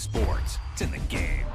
sports. It's in the game.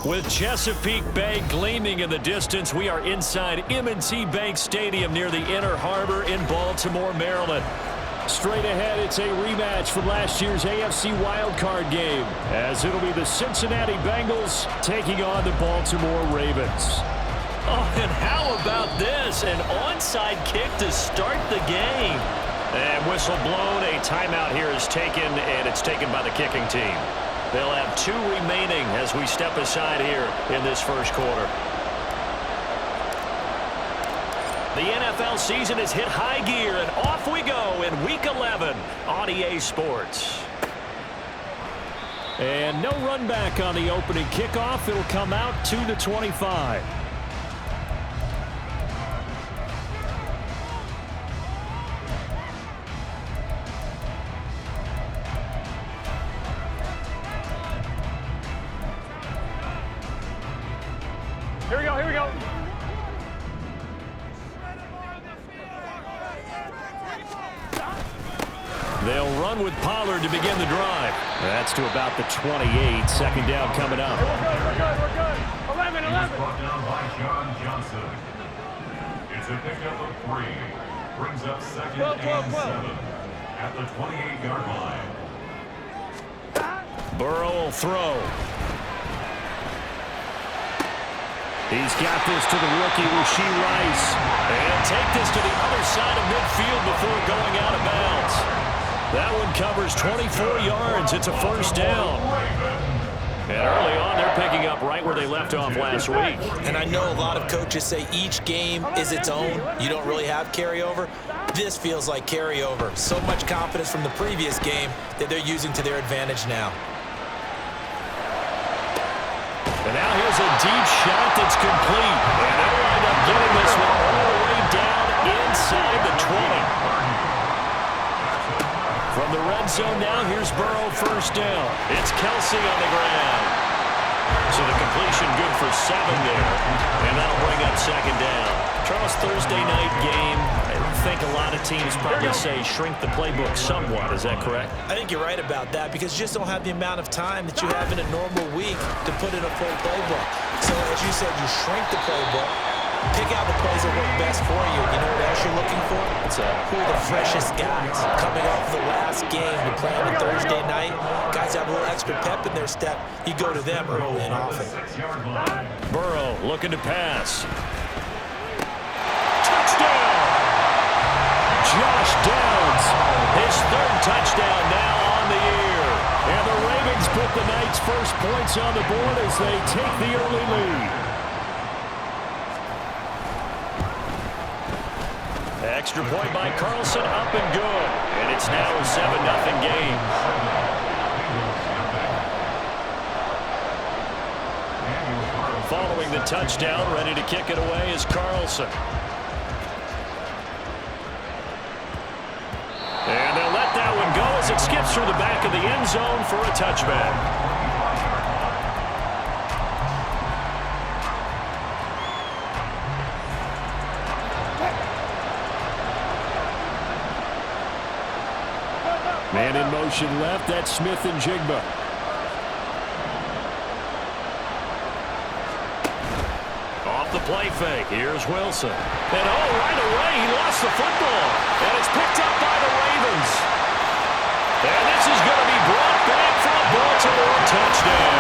With Chesapeake Bay gleaming in the distance, we are inside M&T Bank Stadium near the Inner Harbor in Baltimore, Maryland. Straight ahead, it's a rematch from last year's AFC wildcard game, as it'll be the Cincinnati Bengals taking on the Baltimore Ravens. Oh, and how about this? An onside kick to start the game. And whistle blown, a timeout here is taken, and it's taken by the kicking team. They'll have 2 remaining as we step aside here in this first quarter. The NFL season has hit high gear, and off we go in Week 11 on EA Sports. And no run back on the opening kickoff. It'll come out to the 25. Here we go, here we go. They'll run with Pollard to begin the drive. That's to about the 28. Second down coming up. We're good. 11. Brought down by John Johnson. It's a pickup of 3. Brings up second and 7 at the 28-yard line. Burrow will throw. He's got this to the rookie, Rashee Rice. And take this to the other side of midfield before going out of bounds. That one covers 24 yards. It's a first down. And early on, they're picking up right where they left off last week. And I know a lot of coaches say each game is its own. You don't really have carryover. This feels like carryover. So much confidence from the previous game that they're using to their advantage now. And now here's a deep shot that's complete. And they'll wind up getting this one all the way down inside the 20. From the red zone now, here's Burrow first down. It's Kelsey on the ground. So the completion good for 7 there. And that'll bring up second down. Charles, Thursday night game, I think a lot of teams probably say shrink the playbook somewhat. Is that correct? I think you're right about that because you just don't have the amount of time that you have in a normal week to put in a full playbook. So as you said, you shrink the playbook, pick out the plays that work best for you. You know what else you're looking for? Who are the freshest guys coming off the last game you play on a Thursday night? Guys have a little extra pep in their step. You go to them early and often. Burrow looking to pass. Touchdown! Josh Downs, his 3rd touchdown now on the year. And the Ravens put the Knights' first points on the board as they take the early lead. Extra point by Carlson, up and good. And it's now a 7-0 game. Following the touchdown, ready to kick it away is Carlson. And they'll let that one go as it skips through the back of the end zone for a touchback. Man in motion left, that's Smith and Jigba. Off the play fake, here's Wilson. And right away, he lost the football. And it's picked up by the Ravens. And this is going to be brought back for a Baltimore touchdown.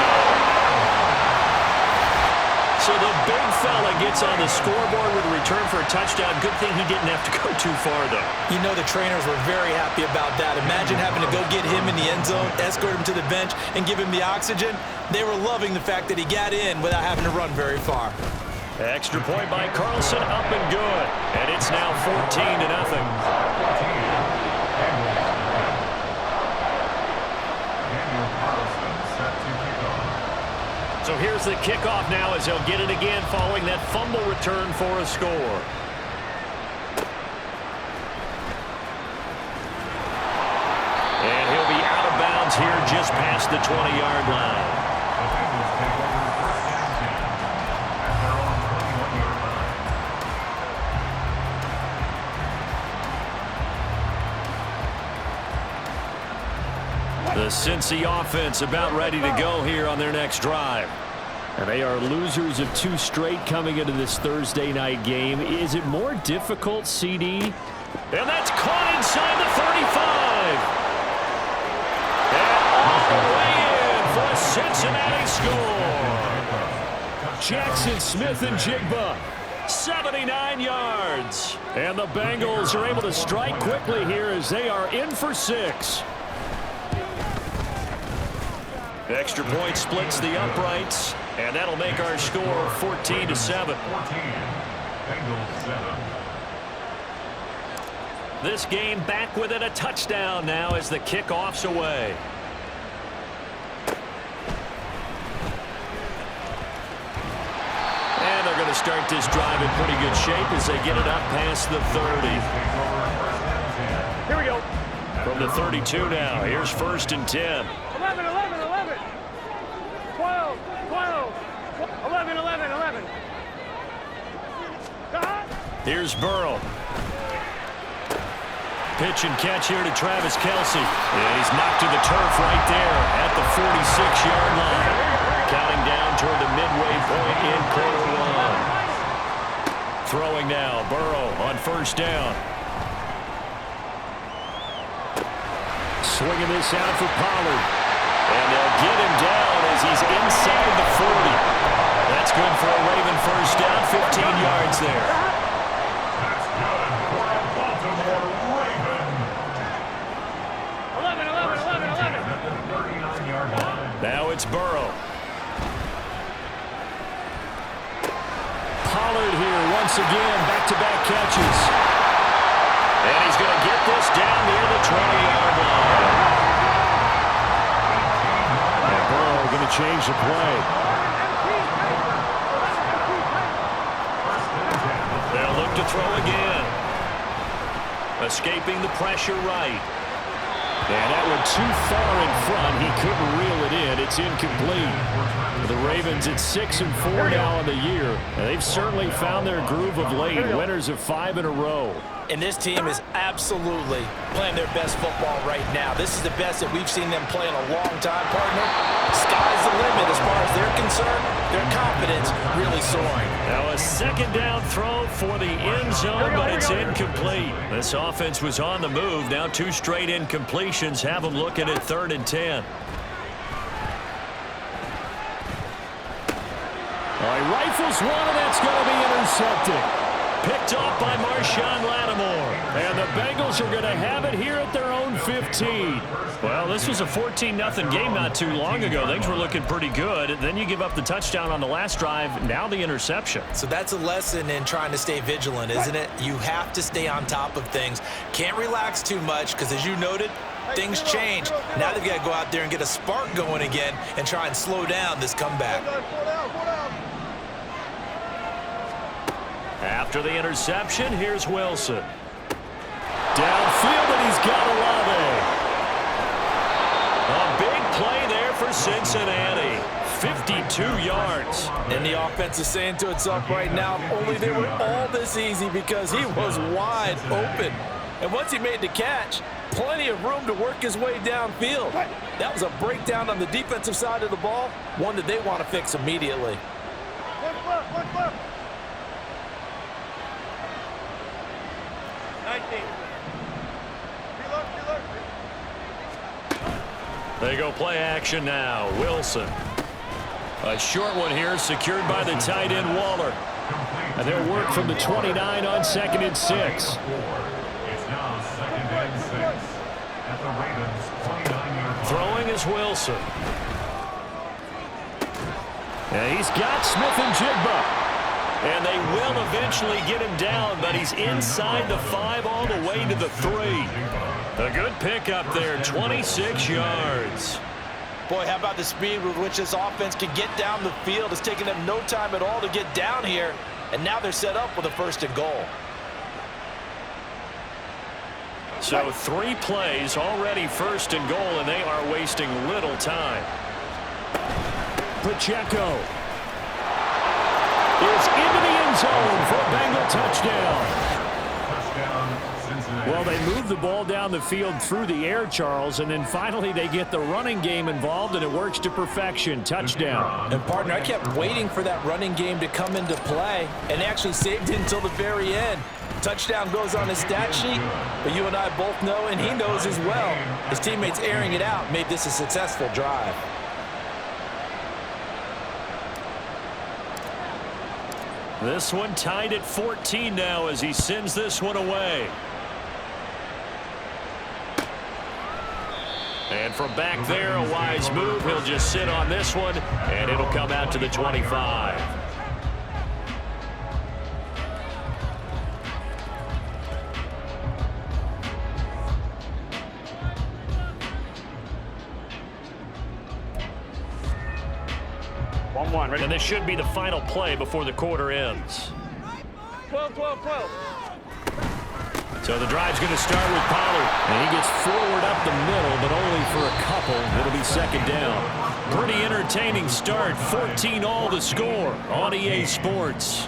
So the big fella gets on the scoreboard with a return for a touchdown. Good thing he didn't have to go too far, though. You know the trainers were very happy about that. Imagine having to go get him in the end zone, escort him to the bench, and give him the oxygen. They were loving the fact that he got in without having to run very far. Extra point by Carlson, up and good. And it's now 14-0. So here's the kickoff now as they'll get it again following that fumble return for a score. And he'll be out of bounds here just past the 20-yard line. The Cincy offense about ready to go here on their next drive. And they are losers of 2 straight coming into this Thursday night game. Is it more difficult, CD? And that's caught inside the 35. And all the way in for a Cincinnati score. Jackson Smith and Jigba. 79 yards. And the Bengals are able to strike quickly here as they are in for 6. Extra point splits the uprights, and that'll make our score 14-7. This game back within a touchdown now as the kickoff's away. And they're going to start this drive in pretty good shape as they get it up past the 30. Here we go. From the 32 now, here's 1st and 10. 11, 11, 11. 12, 12. 11, 11, 11. Here's Burrow. Pitch and catch here to Travis Kelce. And he's knocked to the turf right there at the 46-yard line. Counting down toward the midway point in quarter one. Throwing now, Burrow on 1st down. Swinging this out for Pollard. And they'll get him down as he's inside the 40. That's good for a Raven 1st down, 15 yards there. That's good for a Baltimore Raven. 11, 11, 11, 11. At the 39-yard line. Now it's Burrow. Pollard here once again, back-to-back catches. And he's going to get this down near the 20-yard line. And Burrow going to change the play. They'll look to throw again. Escaping the pressure right. And that one too far in front. He couldn't reel it in. It's incomplete. The Ravens at 6-4 now in the year. And they've certainly found their groove of late. Winners of 5 in a row. And this team is absolutely playing their best football right now. This is the best that we've seen them play in a long time, partner. Sky's the limit as far as they're concerned. Their confidence really soaring. Now a 2nd down throw for the end zone, but it's incomplete. This offense was on the move. Now 2 straight incompletions have them looking at 3rd and 10. All right, rifles one, and that's going to be intercepted. Picked off by Marshawn Lattimore. And the Bengals are going to have it here at their own 15. Well, this was a 14-0 game not too long ago. Things were looking pretty good. Then you give up the touchdown on the last drive. Now the interception. So that's a lesson in trying to stay vigilant, isn't it? You have to stay on top of things. Can't relax too much because, as you noted, things change. Now they've got to go out there and get a spark going again and try and slow down this comeback. After the interception, here's Wilson. Downfield, and he's got Olave. A big play there for Cincinnati. 52 yards. And the offense is saying to itself right now, only they were all this easy because he was wide open. And once he made the catch, plenty of room to work his way downfield. That was a breakdown on the defensive side of the ball, one that they want to fix immediately. Look. 19. They go play action now. Wilson. A short one here secured by the tight end Waller. And they'll work from the 29 on 2nd and 6. It's now 2nd and 6 at the Ravens 29-yard line. Throwing is Wilson. And he's got Smith and Jigba. And they will eventually get him down, but he's inside the 5 all the way to the 3. A good pickup there, 26 yards. Boy, how about the speed with which this offense can get down the field? It's taken them no time at all to get down here, and now they're set up with a 1st and goal. So 3 plays, already 1st and goal, and they are wasting little time. Pacheco is into the end zone for a Bengal touchdown. Well, they move the ball down the field through the air, Charles, and then finally they get the running game involved, and it works to perfection. Touchdown. And, partner, I kept waiting for that running game to come into play, and actually saved it until the very end. Touchdown goes on his stat sheet, but you and I both know, and he knows as well, his teammates airing it out made this a successful drive. This one tied at 14 now as he sends this one away. And from back there, a wise move. He'll just sit on this one, and it'll come out to the 25. 1-1. Ready? And this should be the final play before the quarter ends. 12, 12, 12. So the drive's going to start with Pollard. And he gets forward up the middle, but only for a couple. It'll be second down. Pretty entertaining start. 14 all the score on EA Sports.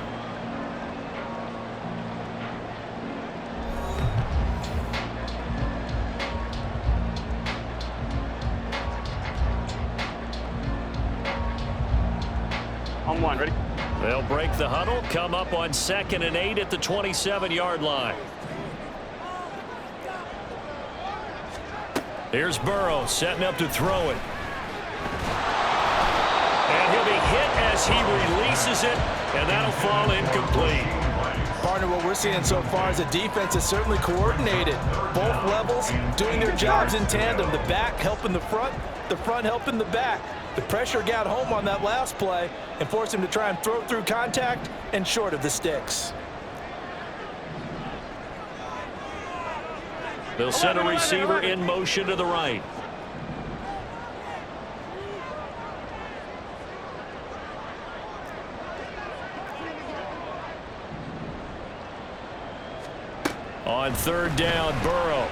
On 1. Ready? They'll break the huddle, come up on 2nd and 8 at the 27-yard line. Here's Burrow setting up to throw it. And he'll be hit as he releases it, and that'll fall incomplete. Partner, what we're seeing so far is the defense is certainly coordinated. Both levels doing their jobs in tandem. The back helping the front helping the back. The pressure got home on that last play and forced him to try and throw through contact and short of the sticks. They'll send a receiver in motion to the right. On 3rd down, Burrow.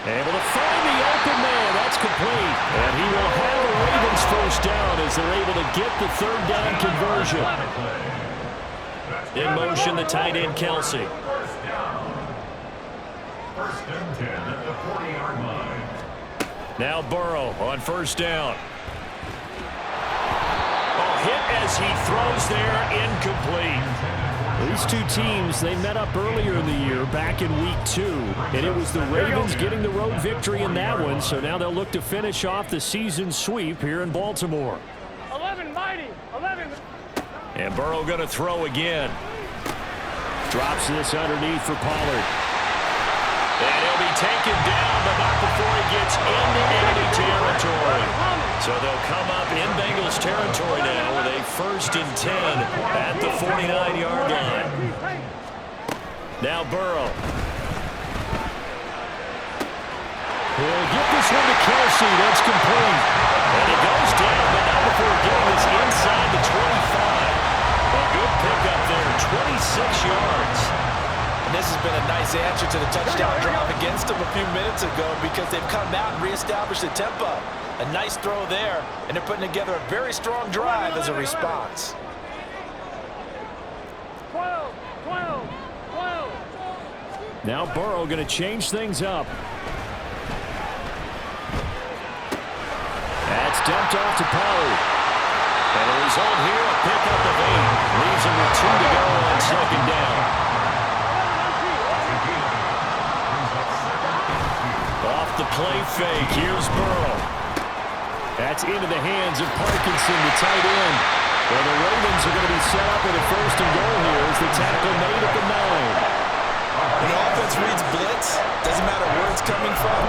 Able to find the open man. That's complete. And he will have a Ravens first down as they're able to get the 3rd down conversion. In motion, the tight end, Kelsey. First and 10 at the 40-yard line. Now Burrow on 1st down. Hit as he throws there, incomplete. These two teams, they met up earlier in the year, back in week 2, and it was the Ravens getting the road victory in that one, so now they'll look to finish off the season sweep here in Baltimore. 11, mighty. 11. And Burrow going to throw again. Drops this underneath for Pollard. And he'll be taken down, but not before he gets into enemy territory. So they'll come up in Bengals territory now with a 1st and 10 at the 49-yard line. Now Burrow. He'll get this one to Kelsey. That's complete. And he goes down, but not before getting this inside the 25. A good pickup there, 26 yards. And this has been a nice answer to the touchdown drive against them a few minutes ago because they've come out and reestablished the tempo. A nice throw there, and they're putting together a very strong drive as a response. 12, 12, 12. Now Burrow going to change things up. That's dumped off to Pollard. And the result here, a pickup of 8. Leaves him with 2 to go on 2nd down. Off the play fake, here's Burrow. That's into the hands of Parkinson, the tight end. Well, the Ravens are going to be set up with a 1st and goal here as the tackle made at the 9. When the offense reads blitz, doesn't matter where it's coming from,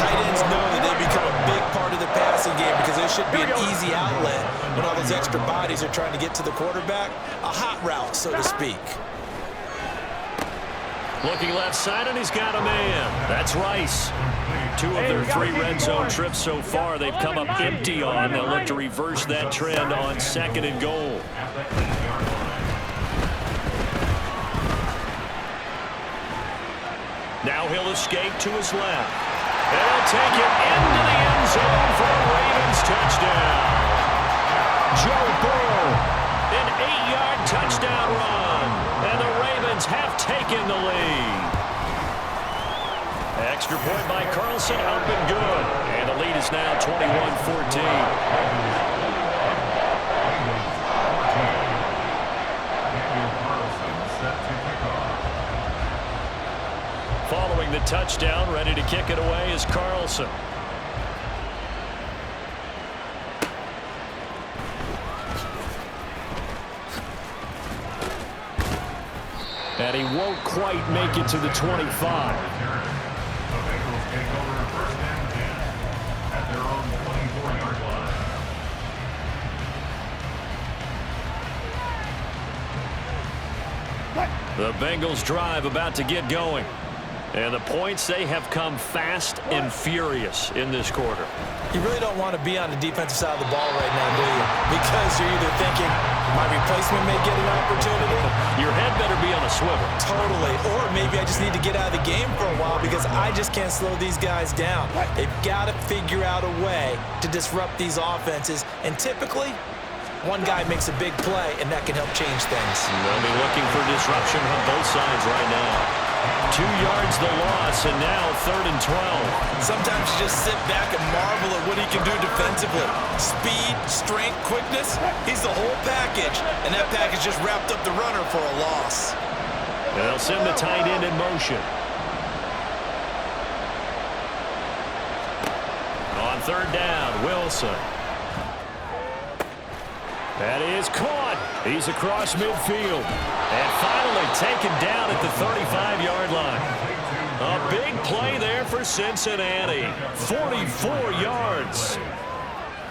tight ends know that they become a big part of the passing game because there should be an easy outlet when all those extra bodies are trying to get to the quarterback. A hot route, so to speak. Looking left side, and he's got a man. That's Rice. 2 of their 3 red zone trips so far they've come up empty on. They'll look to reverse that trend on 2nd and goal. Now he'll escape to his left. And he'll take it into the end zone for a Ravens touchdown. Joe Burrow, an 8-yard touchdown run. And the Ravens have taken the lead. Extra point by Carlson, up and good. And the lead is now 21-14. Following the touchdown, ready to kick it away is Carlson. And he won't quite make it to the 25. The Bengals drive about to get going. And the points, they have come fast and furious in this quarter. You really don't want to be on the defensive side of the ball right now, do you? Because you're either thinking, my replacement may get an opportunity. Your head better be on a swivel. Totally. Or maybe I just need to get out of the game for a while because I just can't slow these guys down. They've got to figure out a way to disrupt these offenses. And typically, one guy makes a big play, and that can help change things. They'll be looking for disruption on both sides right now. 2 yards the loss, and now 3rd and 12. Sometimes you just sit back and marvel at what he can do defensively. Speed, strength, quickness, he's the whole package. And that package just wrapped up the runner for a loss. They'll send the tight end in motion. On 3rd down, Wilson. That is caught. He's across midfield. And finally taken down at the 35-yard line. A big play there for Cincinnati. 44 yards.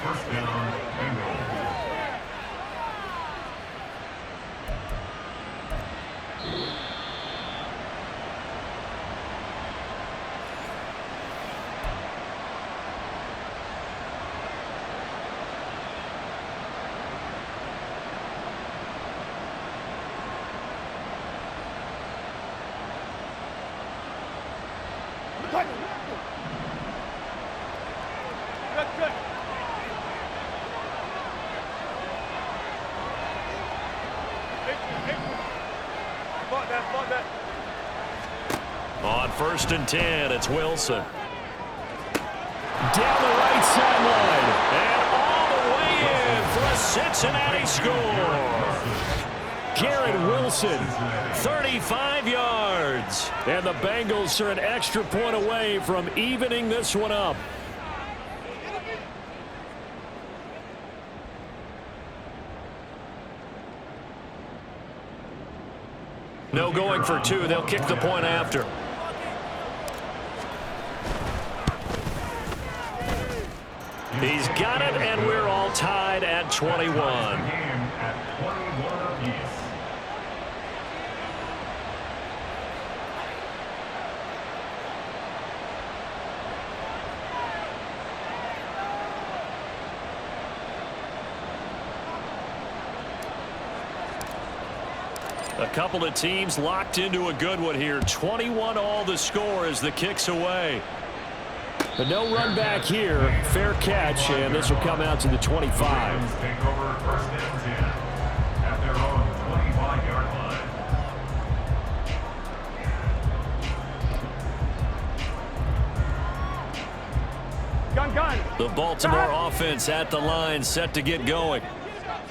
First down, Bengals. On 1st and 10, it's Wilson. Down the right sideline. And all the way in for a Cincinnati score. Garrett Wilson, 35 yards. And the Bengals are an extra point away from evening this one up. No going for 2. They'll kick the point after. He's got it, and we're all tied at 21. A couple of teams locked into a good one here. 21 all the score as the kick's away. But no run back here. Fair catch, and this will come out to the 25. Take over 1st and 10 at their own 25-yard line. Gun. The Baltimore offense at the line, set to get going.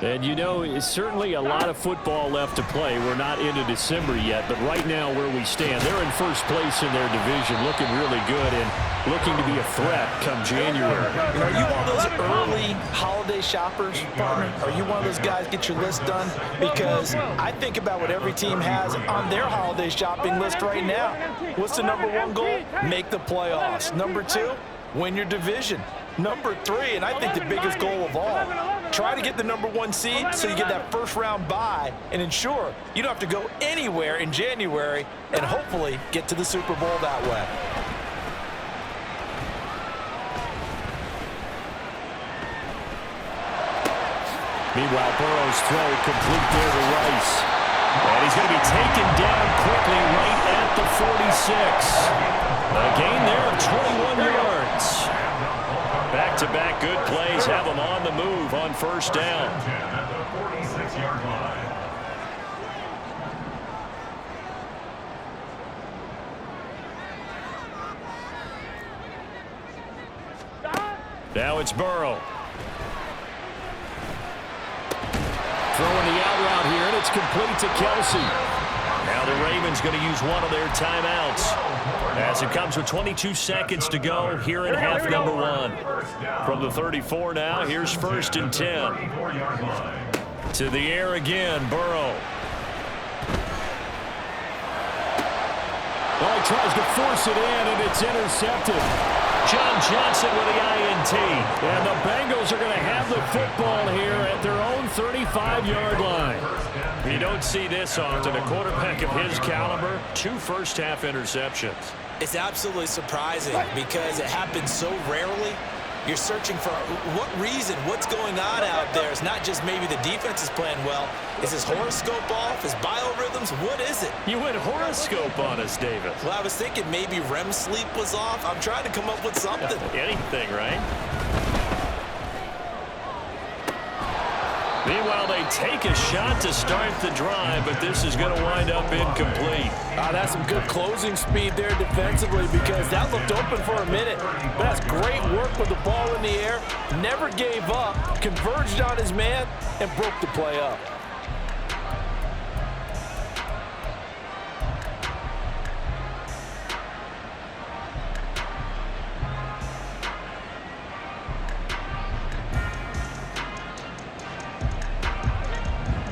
And you know, it's certainly a lot of football left to play. We're not into December yet, but right now where we stand, they're in first place in their division, looking really good and looking to be a threat come January. You know, are you one of those early holiday shoppers, partner? Are you one of those guys get your list done? Because I think about what every team has on their holiday shopping list right now. What's the #1 goal? Make the playoffs. #2, win your division. #3, and I think the biggest goal of all, try to get the #1 seed so you get that first-round bye and ensure you don't have to go anywhere in January and hopefully get to the Super Bowl that way. Meanwhile, Burrow's throw complete there to Rice. And he's going to be taken down quickly right at the 46. A gain there of 21 yards. Back-to-back good plays have them on the move on 1st down. At the 46-yard line. Now it's Burrow. Throwing the out route here, and it's complete to Kelsey. Now the Ravens going to use one of their timeouts as it comes with 22 seconds to go here in half #1. From the 34 now, here's 1st and 10. To the air again, Burrow. Well, he tries to force it in, and it's intercepted. John Johnson with the INT. And the Bengals are going to have the football here at their own 35-yard line. You don't see this often. A quarterback of his caliber, 2 first-half interceptions. It's absolutely surprising because it happens so rarely. You're searching for what reason, what's going on out there. It's not just maybe the defense is playing well. Is his horoscope off? His biorhythms? What is it? You went horoscope on us, David. Well, I was thinking maybe REM sleep was off. I'm trying to come up with something. Anything, right? Meanwhile, they take a shot to start the drive, but this is going to wind up incomplete. That's some good closing speed there defensively because that looked open for a minute. But that's great work with the ball in the air. Never gave up, converged on his man, and broke the play up.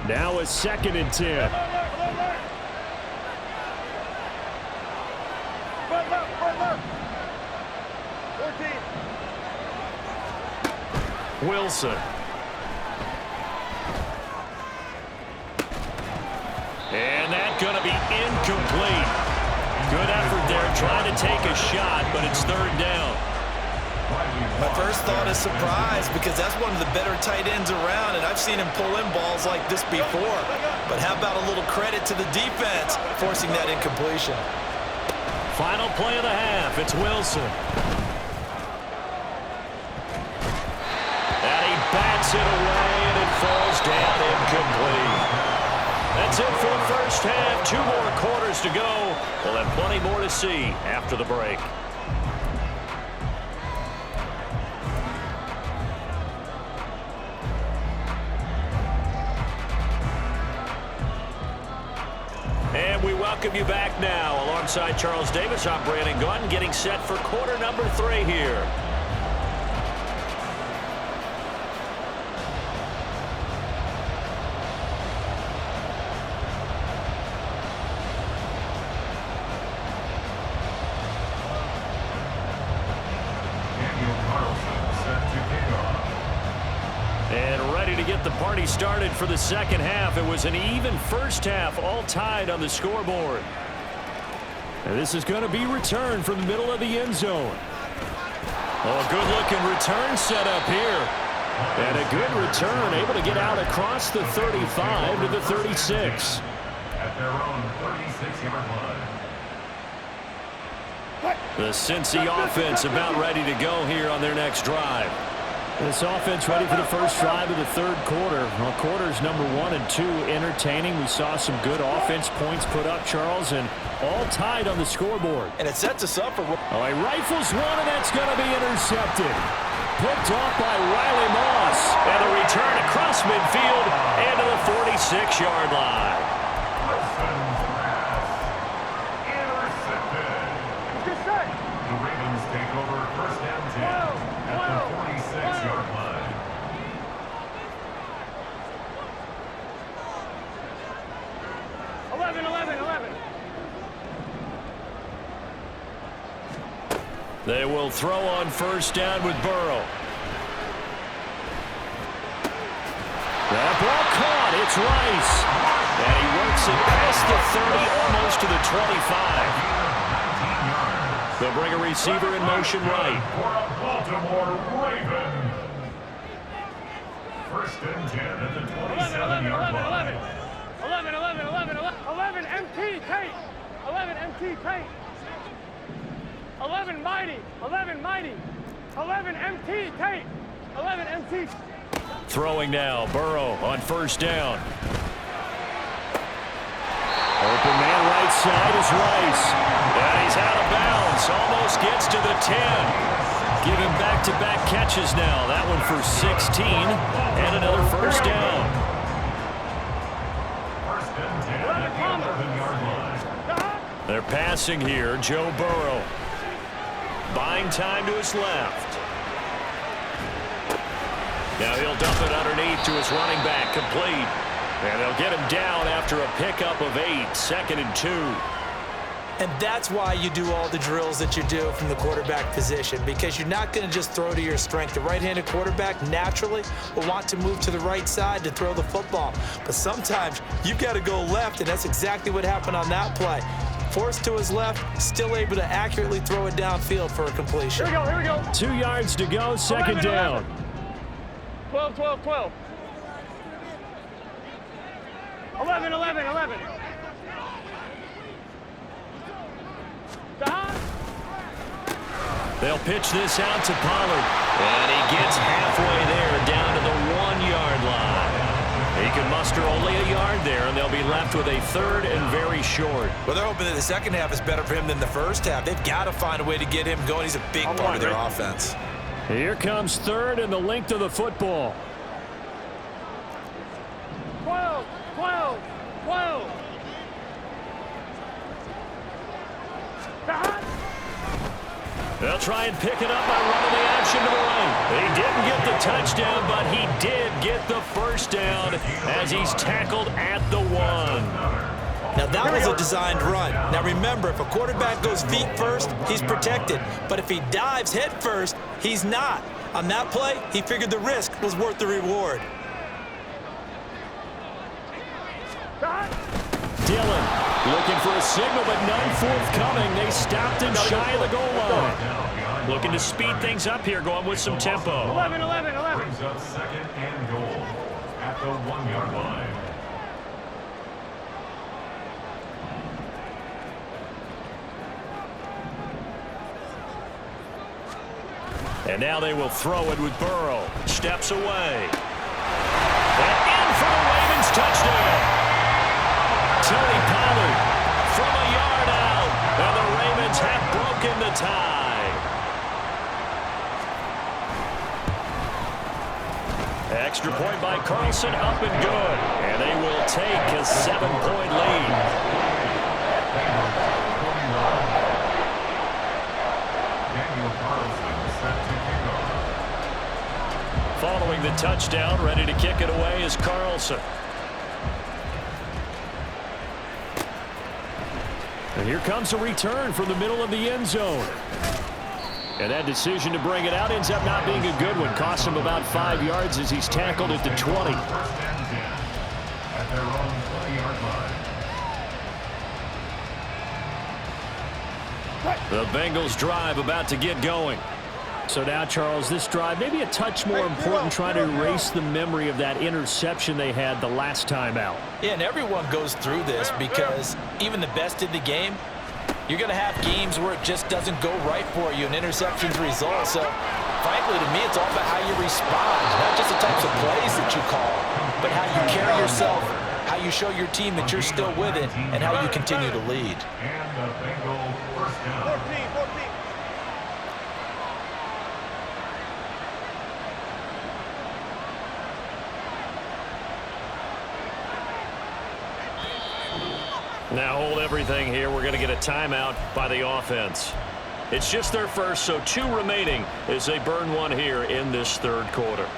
Now a 2nd and 10. Wilson. And that's going to be incomplete. Good effort there trying to take a shot, but it's 3rd down. My first thought is surprise because that's one of the better tight ends around, and I've seen him pull in balls like this before. But how about a little credit to the defense forcing that incompletion? Final play of the half. It's Wilson. And he bats it away, and it falls down incomplete. That's it for the first half. 2 more quarters to go. We'll have plenty more to see after the break. And we welcome you back now. Alongside Charles Davis, I'm Brandon Gunn, getting set for quarter number 3 here. And ready to get the party started for the second half. It was an even first half, all tied on the scoreboard. And this is going to be returned from the middle of the end zone. Oh, good-looking return set up here. And a good return, able to get out across the 35 to the 36. At their own 36-yard line. The Cincy offense about ready to go here on their next drive. This offense ready for the first drive of the 3rd quarter. Well, quarters number 1 and 2 entertaining. We saw some good offense points put up, Charles, and all tied on the scoreboard. And it sets us up for... Oh, he rifles one, and that's going to be intercepted. Picked off by Riley Moss. And a return across midfield and to the 46-yard line. The Ravens take over 1st and 10 at the 46-yard line. They will throw on 1st down with Burrow. That ball caught. It's Rice. And he works it past the 30, almost to the 25. They'll bring a receiver in motion right. For a Baltimore Raven. 1st and 10 at the 27-yard line. 11 MT Tate. 11 MT Tate. 11 Mighty. 11 Mighty. 11 MT Tate. 11 MT. Throwing now, Burrow on 1st down. Open man right side is Rice. And he's out of bounds. Almost gets to the 10. Give him back-to-back catches now. That one for 16. And another 1st down. 1st and 10 at the 11-yard line. They're passing here. Joe Burrow. Buying time to his left. Now he'll dump it underneath to his running back. Complete. And they'll get him down after a pickup of 8. 2nd and 2. And that's why you do all the drills that you do from the quarterback position, because you're not going to just throw to your strength. The right-handed quarterback naturally will want to move to the right side to throw the football. But sometimes you've got to go left, and that's exactly what happened on that play. Forced to his left, still able to accurately throw it downfield for a completion. Here we go. 2 yards to go, second 11, down. 12. 11. They'll pitch this out to Pollard. And he gets halfway there, down to the 1-yard line. He can muster only a yard there, and they'll be left with a third and very short. Well, they're hoping that the second half is better for him than the first half. They've got to find a way to get him going. He's a big part of their offense. Here comes third and the length of the football. 12. They'll try and pick it up by running the action to the right. He didn't get the touchdown, but he did get the first down as he's tackled at the 1. Now, that was a designed run. Now, remember, if a quarterback goes feet first, he's protected. But if he dives head first, he's not. On that play, he figured the risk was worth the reward. Dillon looking for a signal, but none forthcoming. They stopped him shy of the goal line. Looking to speed things up here, going with some tempo. 11. Brings up second and goal at the 1-yard line. And now they will throw it with Burrow. Steps away. And in for the Ravens touchdown. Tony Pollard from a yard out. And the Ravens have broken the tie. Extra point by Carlson, up and good. And they will take a 7-point lead. Following the touchdown, ready to kick it away is Carlson. And here comes a return from the middle of the end zone. And that decision to bring it out ends up not being a good one. Costs him about 5 yards as he's tackled at the 20. First and 10 at their own 20-yard line. The Bengals drive about to get going. So now, Charles, this drive maybe a touch more important, trying to erase the memory of that interception they had the last time out. Yeah, and everyone goes through this because even the best in the game, you're going to have games where it just doesn't go right for you and interceptions result. So, frankly, to me, it's all about how you respond, not just the types of plays that you call, but how you carry yourself, how you show your team that you're still with it, and how you continue to lead. And the Bengals first down. 14. Now hold everything here. We're going to get a timeout by the offense. It's just their first, so 2 remaining as they burn one here in this third quarter.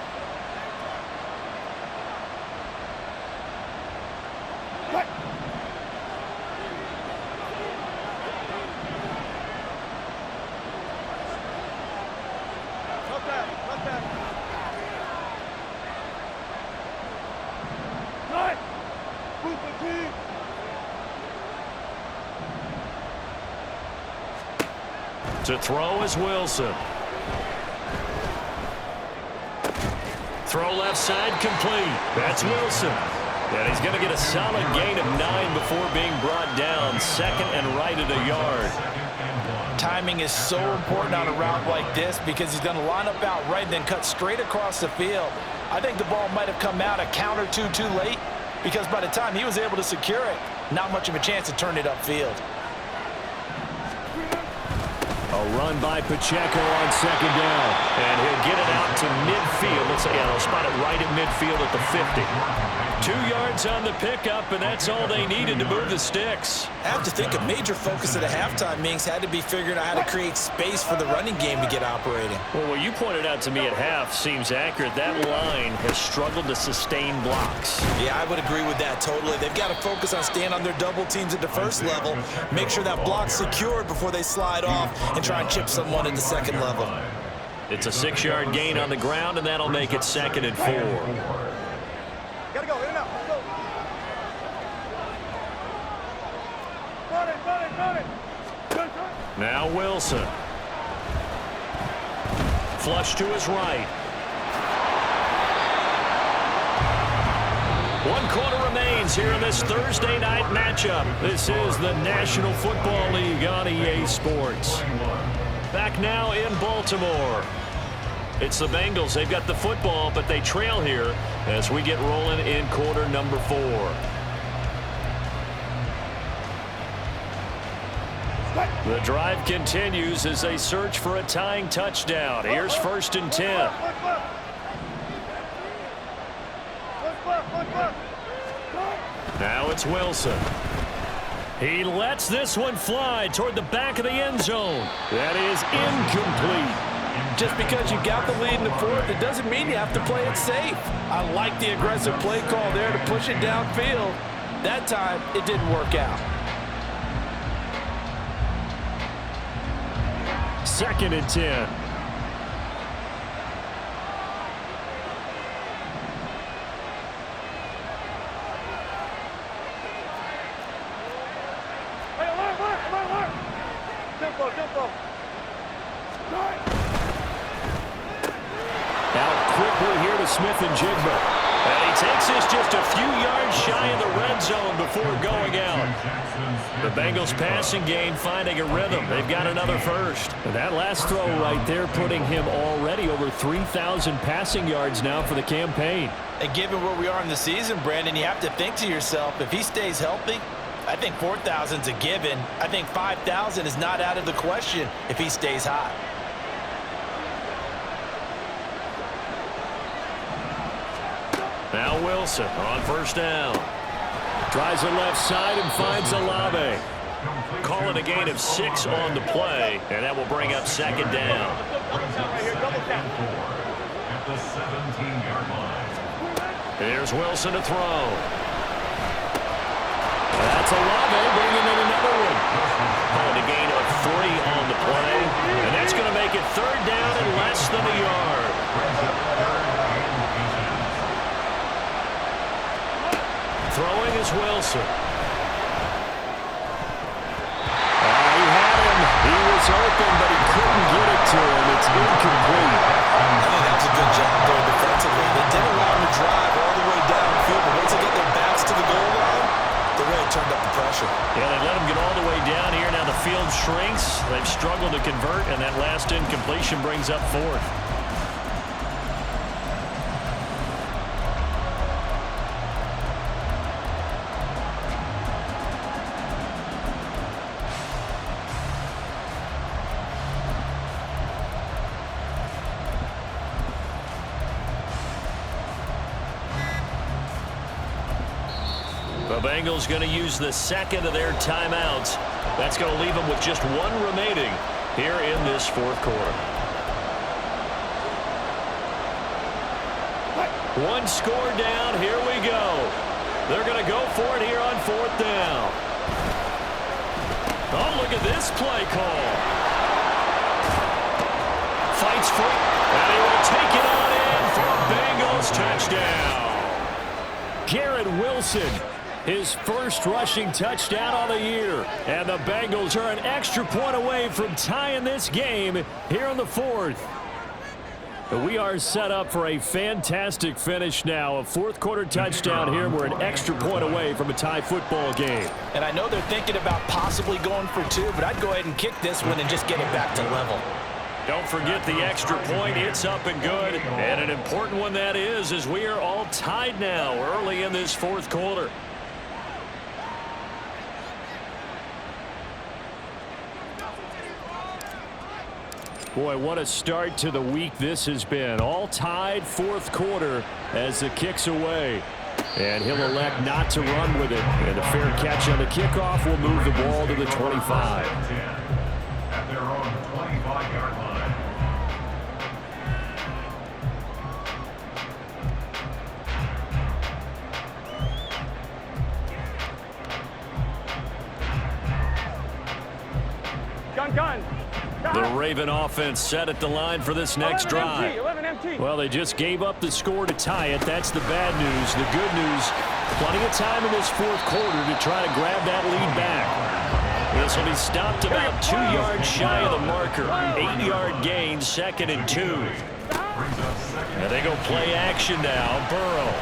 To throw is Wilson. Throw left side complete. That's Wilson. And he's going to get a solid gain of 9 before being brought down. Second and right at a yard. Timing is so important on a route like this because he's going to line up out right and then cut straight across the field. I think the ball might have come out a count or two too late because by the time he was able to secure it, not much of a chance to turn it upfield. A run by Pacheco on second down. And he'll get it out to midfield. They'll spot it right at midfield at the 50. 2 yards on the pickup, and that's all they needed to move the sticks. I have to think a major focus of the halftime meetings had to be figuring out how to create space for the running game to get operating. Well, what you pointed out to me at half seems accurate. That line has struggled to sustain blocks. Yeah, I would agree with that totally. They've got to focus on staying on their double teams at the first level, make sure that block's secured before they slide off, and try and chip someone at the second level. It's a 6-yard gain on the ground, and that'll make it 2nd and 4. Gotta go, in and out. Let's go. Now Wilson. Flush to his right. 1 quarter remains here in this Thursday night matchup. This is the National Football League on EA Sports. Back now in Baltimore. It's the Bengals. They've got the football, but they trail here as we get rolling in quarter number 4. The drive continues as they search for a tying touchdown. Here's 1st and 10. Now it's Wilson. He lets this one fly toward the back of the end zone. That is incomplete. Just because you got the lead in the 4th, it doesn't mean you have to play it safe. I like the aggressive play call there to push it downfield. That time, it didn't work out. 2nd and 10. Smith and Jigba. And he takes this just a few yards shy of the red zone before going out. The Bengals passing game finding a rhythm. They've got another first. And that last throw right there putting him already over 3,000 passing yards now for the campaign. And given where we are in the season, Brandon, you have to think to yourself, if he stays healthy, I think 4,000's a given. I think 5,000 is not out of the question if he stays hot. Now Wilson on 1st down. Tries the left side and finds Olave. Call it a gain of 6 on the play, and that will bring up 2nd down. At the 17-yard line. Here's Wilson to throw. That's Olave bringing in another one. Call it a gain of 3 on the play, and that's going to make it 3rd down and less than a yard. Throwing is Wilson. He had him. He was open, but he couldn't get it to him. It's incomplete. I think that's a good job there defensively. They didn't allow him to drive all the way downfield, but once they get their backs to the goal line, they really turned up the pressure. Yeah, they let him get all the way down here. Now the field shrinks. They've struggled to convert, and that last incompletion brings up 4th. The Bengals going to use the 2nd of their timeouts. That's going to leave them with just 1 remaining here in this 4th quarter. 1 score down. Here we go. They're going to go for it here on 4th down. Oh, look at this play call. Fights for it, and he will take it on in for a Bengals touchdown. Garrett Wilson, his first rushing touchdown of the year. And the Bengals are an extra point away from tying this game here in the 4th. We are set up for a fantastic finish now. A 4th quarter touchdown here. We're an extra point away from a tie football game. And I know they're thinking about possibly going for 2, but I'd go ahead and kick this one and just get it back to level. Don't forget the extra point. It's up and good. And an important one that is, as we are all tied now early in this 4th quarter. Boy, what a start to the week this has been. All tied 4th quarter as the kick's away. And he'll elect not to run with it. And a fair catch on the kickoff will move the ball to the 25. At their own 25-yard line. Gun. The Raven offense set at the line for this next drive. 11 MT. Well, they just gave up the score to tie it. That's the bad news. The good news, plenty of time in this 4th quarter to try to grab that lead back. This will be stopped about 2 yards shy of the marker. 8-yard gain, 2nd and 2. And they go play action now. Burrow.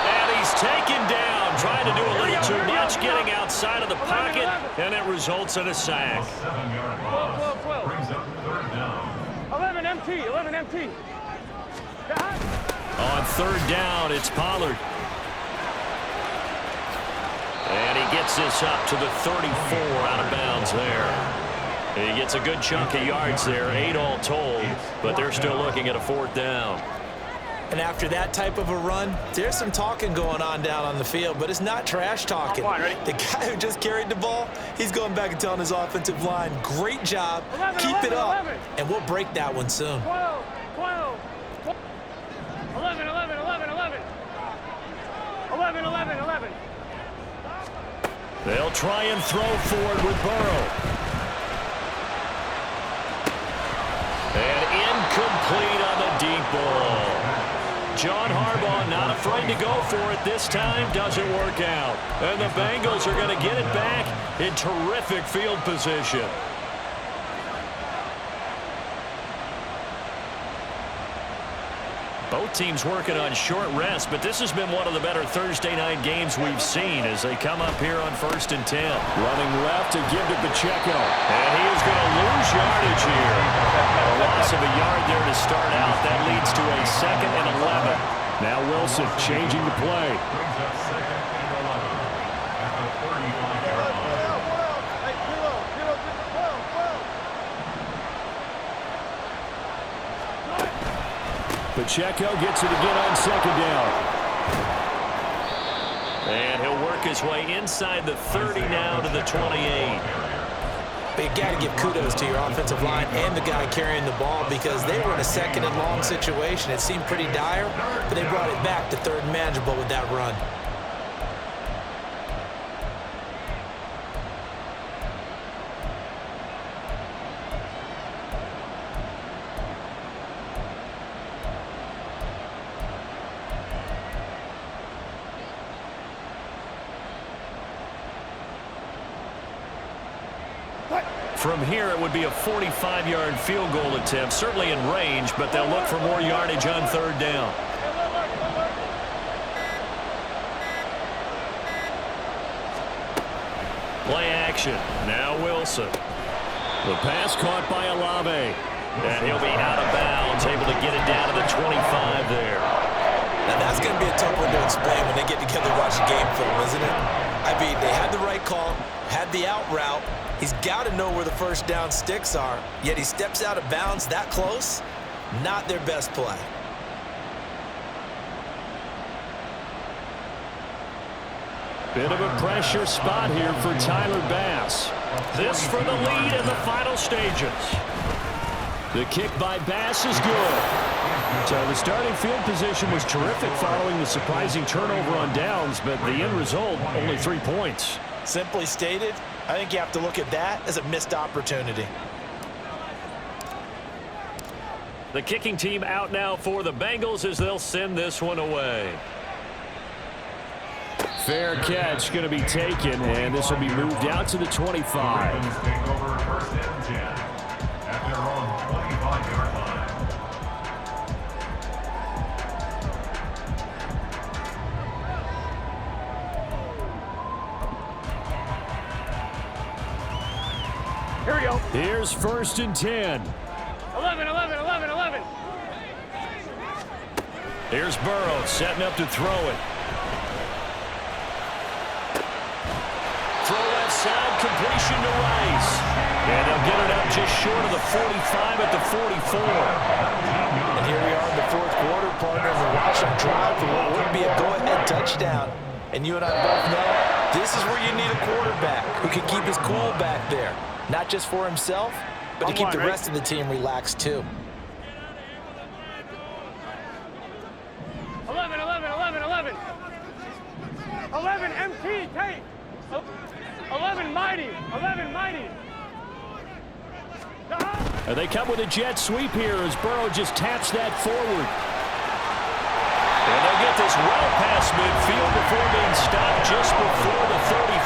And he's taken down. Trying to do a little too much, getting outside of the pocket, and it results in a sack. 12. Brings up 3rd down. 11 MT. On 3rd down, it's Pollard. And he gets this up to the 34, out of bounds there. He gets a good chunk of yards there, 8 all told, but they're still looking at a 4th down. And after that type of a run, there's some talking going on down on the field, but it's not trash talking. The guy who just carried the ball, he's going back and telling his offensive line, great job, keep it up, and we'll break that one soon. 12. 11. They'll try and throw forward with Burrow. And incomplete on the deep ball. John Harbaugh not afraid to go for it this time. Doesn't work out. And the Bengals are going to get it back in terrific field position. Both teams working on short rest, but this has been one of the better Thursday night games we've seen as they come up here on 1st and 10. Running left to give to Pacheco. And he is going to lose yardage here. A loss of a yard there to start out. That leads to a 2nd and 11. Now Wilson changing the play. Brings up 2nd and 11 at the 35-yard line. Pacheco gets it again on 2nd down. And he'll work his way inside the 30 now to the 28. But you got to give kudos to your offensive line and the guy carrying the ball because they were in a 2nd and long situation. It seemed pretty dire, but they brought it back to 3rd and manageable with that run. From here, it would be a 45-yard field goal attempt, certainly in range, but they'll look for more yardage on 3rd down. Play action. Now Wilson. The pass caught by Olave. And he'll be out of bounds, able to get it down to the 25 there. Now that's going to be a tough one to explain when they get together and watch the game film, isn't it? I mean, they had the right call, had the out route. He's got to know where the 1st down sticks are, yet he steps out of bounds that close. Not their best play. Bit of a pressure spot here for Tyler Bass. This for the lead in the final stages. The kick by Bass is good. So the starting field position was terrific following the surprising turnover on downs, but the end result, only 3 points. Simply stated, I think you have to look at that as a missed opportunity. The kicking team out now for the Bengals as they'll send this one away. Fair catch going to be taken, and this will be moved out to the 25. Ravens take over 1st and 10 at their own 25-yard line. Here we go. Here's 1st and 10. 11. Here's Burrow setting up to throw it. Throw left side, completion to Rice. And they'll get it up just short of the 45 at the 44. And here we are in the 4th quarter, partner, and we're watching them drive for what would be a go-ahead touchdown. And you and I both know this is where you need a quarterback who can keep his cool back there. Not just for himself, but to keep the rest of the team relaxed too. 11 MT, Tate. 11 mighty. And they come with a jet sweep here as Burrow just taps that forward. And they'll get get this well past midfield before being stopped just before the 35.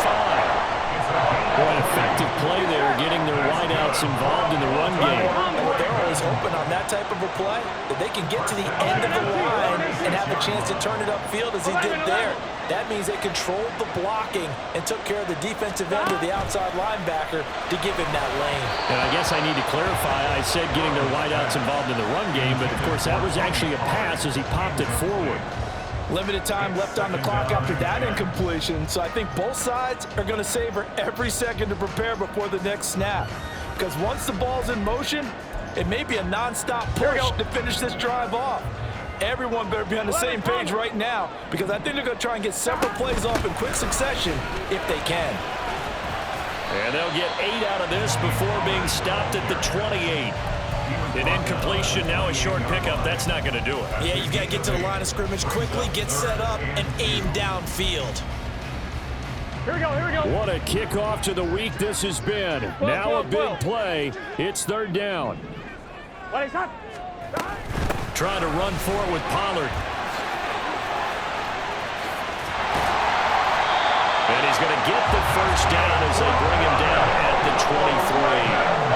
Boy, effective play there, getting their wideouts involved in the run game. Well, they're always hoping on that type of a play that they can get to the end of the line and have a chance to turn it upfield as he did there. That means they controlled the blocking and took care of the defensive end or the outside linebacker to give him that lane. And I guess I need to clarify, I said getting their wideouts involved in the run game, but of course that was actually a pass as he popped it forward. Limited time left on the clock after that incompletion, so I think both sides are going to savor every second to prepare before the next snap. Because once the ball's in motion, it may be a non-stop push to finish this drive off. Everyone better be on the same page right now, because I think they're going to try and get several plays off in quick succession if they can. And they'll get 8 out of this before being stopped at the 28. An incompletion, now a short pickup. That's not going to do it. Yeah, you've got to get to the line of scrimmage quickly, get set up, and aim downfield. Here we go, here we go. What a kickoff to the week this has been. Now a big play. It's third down. What is that? Trying to run for it with Pollard. And he's going to get the first down as they bring him down at the 23.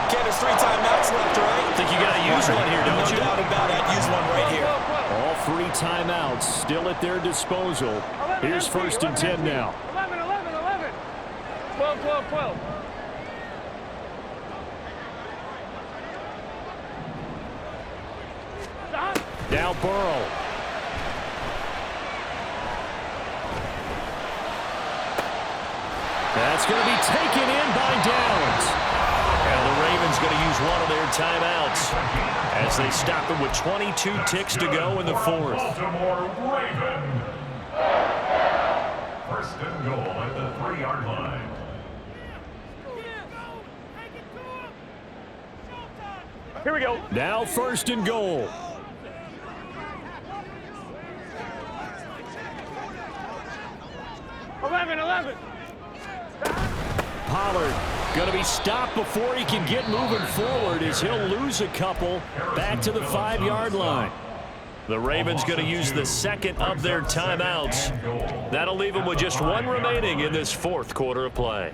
Ken, there's 3 timeouts left, right? I think you got to use one here, don't you? No doubt about it. I'd use one right here. All 3 timeouts still at their disposal. Here's first and 10 now. 11, 11, 11. 12, 12, 12. Now Burrow. That's going to be taken in by Downs. And the Ravens going to use one of their timeouts as they stop him with 22 ticks to go in the 4th. Baltimore Ravens. First and goal at the 3-yard line. Here we go. Now first and goal. 11, 11. Pollard going to be stopped before he can get moving forward as he'll lose a couple back to the 5-yard line. The Ravens going to use the second of their timeouts. That'll leave them with just 1 remaining in this 4th quarter of play.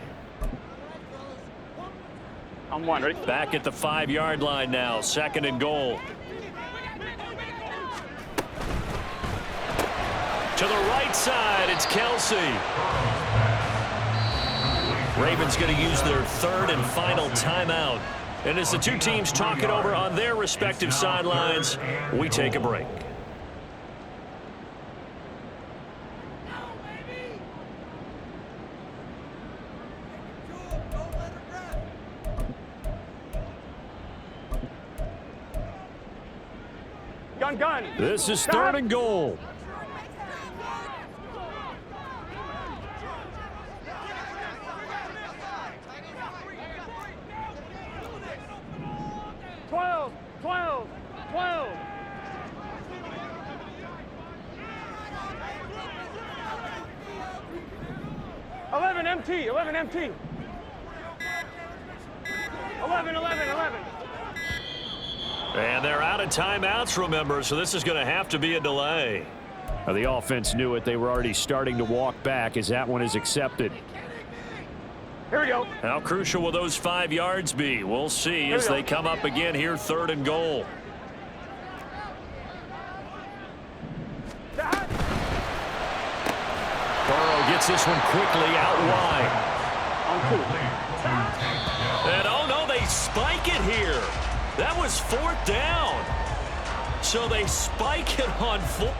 I'm 1, ready? Back at the 5-yard line now, second and goal. To the right side, it's Kelsey. Ravens going to use their 3rd and final timeout. And as the 2 teams talk it over on their respective sidelines, we take a break. Gun. This is 3rd and goal. MT. 11, 11. And they're out of timeouts, remember, so this is going to have to be a delay. The offense knew it. They were already starting to walk back as that one is accepted. Here we go. How crucial will those 5 yards be? We'll see as they come up again here, 3rd and goal. Burrow gets this one quickly out wide. And oh no, they spike it here. That was 4th down. So they spike it on 4th.